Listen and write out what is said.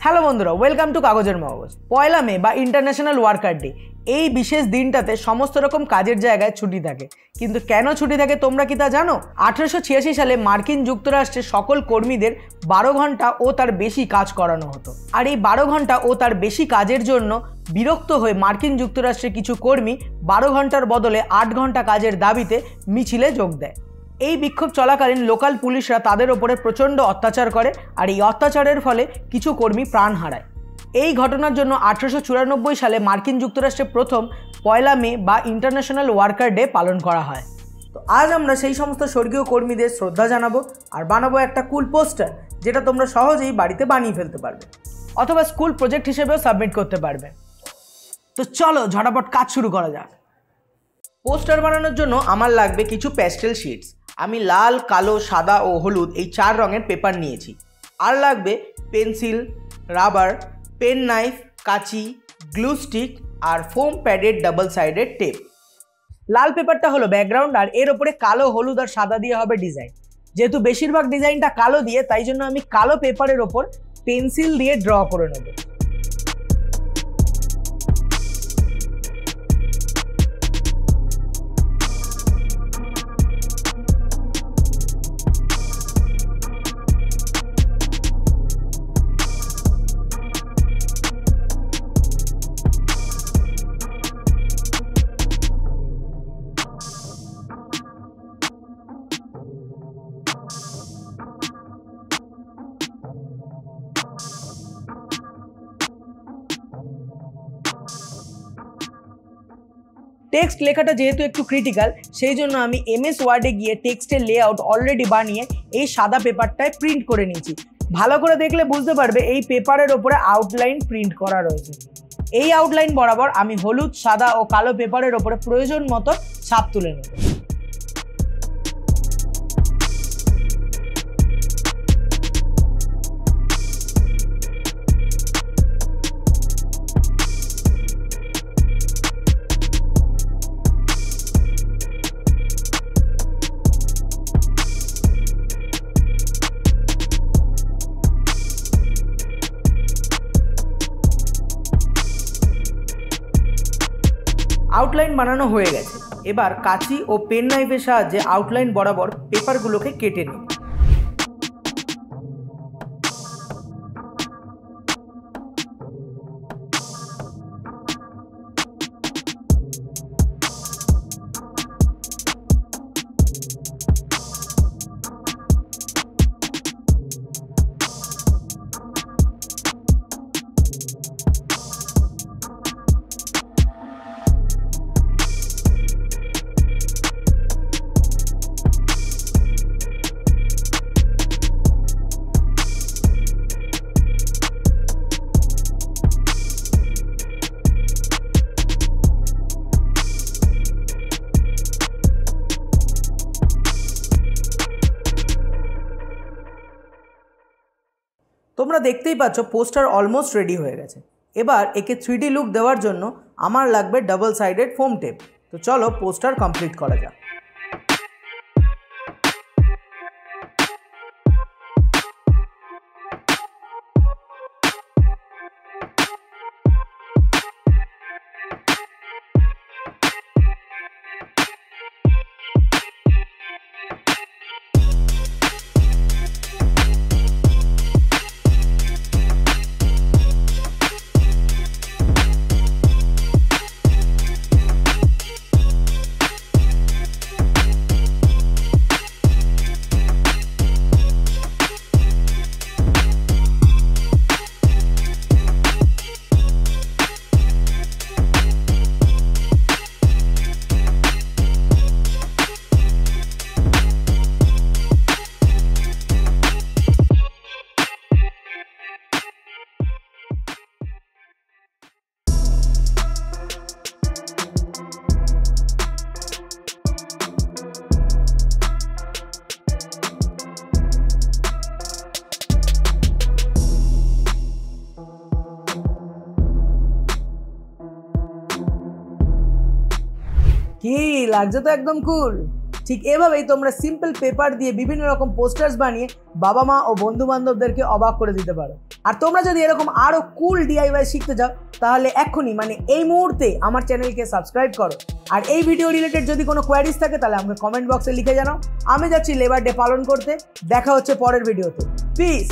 Hello বন্ধুরা, welcome to কাগজের মগজ। পয়লা মে বা ইন্টারন্যাশনাল ওয়ার্কার ডে, এই বিশেষ দিনটাতে সমস্ত রকম কাজের জায়গায় ছুটি থাকে। কিন্তু কেন ছুটি থাকে তোমরা কি তা জানো? 1886 সালে মার্কিন যুক্তরাষ্ট্রের সকল কর্মীদের 12 ঘন্টা ও তার বেশি কাজ করানো হতো। আর এই 12 ঘন্টা ও তার বেশি কাজের জন্য বিরক্ত হয়ে মার্কিন যুক্তরাষ্ট্রের কিছু কর্মী 12 ঘন্টার বদলে 8 ঘন্টা কাজের দাবিতে মিছিলে যোগ দেয়। এই বিক্ষোভ চলাকালীন লোকাল পুলিশরা তাদের ওপরে প্রচণ্ড অত্যাচার করে, আর এই অত্যাচারের ফলে কিছু কর্মী প্রাণ হারায়। এই ঘটনার জন্য 1894 সালে মার্কিন যুক্তরাষ্ট্রে প্রথম পয়লা মে বা ইন্টারন্যাশনাল ওয়ার্কার ডে পালন করা হয়। তো আজ আমরা সেই সমস্ত স্বর্গীয় কর্মীদের শ্রদ্ধা জানাবো আর বানাবো একটা কুল পোস্টার, যেটা তোমরা সহজেই বাড়িতে বানিয়ে ফেলতে পারবে অথবা স্কুল প্রজেক্ট হিসেবেও সাবমিট করতে পারবে। তো চলো ঝটাপট কাজ শুরু করা যাক। পোস্টার বানানোর জন্য আমার লাগবে কিছু প্যাস্টেল শিটস। আমি লাল, কালো, সাদা ও হলুদ এই 4 রঙের পেপার নিয়েছি। আর লাগবে পেন্সিল, রাবার, পেন নাইফ, কাঁচি, গ্লু স্টিক আর foam padded double sided tape. লাল পেপারটা হলো ব্যাকগ্রাউন্ড, আর এর ওপরে কালো, হলুদ আর সাদা দিয়ে হবে ডিজাইন। যেহেতু বেশিরভাগ ডিজাইনটা কালো দিয়ে, তাই জন্য আমি কালো পেপারের ওপর পেন্সিল দিয়ে ড্র করে নেব। টেক্সট লেখাটা যেহেতু একটু ক্রিটিক্যাল, সেই জন্য আমি MS ওয়ার্ডে গিয়ে টেক্সটের লেআউট অলরেডি বানিয়ে এই সাদা পেপারটায় প্রিন্ট করে নিয়েছি। ভালো করে দেখলে বুঝতে পারবে এই পেপারের ওপরে আউটলাইন প্রিন্ট করা রয়েছে। এই আউটলাইন বরাবর আমি হলুদ, সাদা ও কালো পেপারের ওপরে প্রয়োজন মতো ছাপ তুলে নেব। আউটলাইন বানানো হয়ে গেছে। এবার কাঁচি ও পেন নাইফের সাহায্যে আউটলাইন বরাবর পেপারগুলোকে কেটে নিই। তোমরা দেখতেই পাচ্ছ পোস্টার অলমোস্ট রেডি হয়ে গেছে। এবার একে 3D লুক দেওয়ার জন্য আমার লাগবে ডাবল সাইডেড ফোম টেপ। তো চলো পোস্টার কমপ্লিট করা যাক। কি লাগছে? তো একদম কুল। ঠিক এভাবেই তোমরা সিম্পল পেপার দিয়ে বিভিন্ন রকম পোস্টার্স বানিয়ে বাবা মা ও বন্ধু বান্ধবদেরকে অবাক করে দিতে পারো। আর তোমরা যদি এরকম আরো কুল DIY শিখতে চাও তাহলে এক্ষুনি মানে এই মুহূর্তে আমার চ্যানেলকে সাবস্ক্রাইব করো। আর এই ভিডিও রিলেটেড যদি কোনো কোয়ারিজ থাকে তাহলে আমাকে কমেন্ট বক্সে লিখে জানাও। আমি যাচ্ছি লেবার ডে পালন করতে। দেখা হচ্ছে পরের ভিডিওতে। পিস।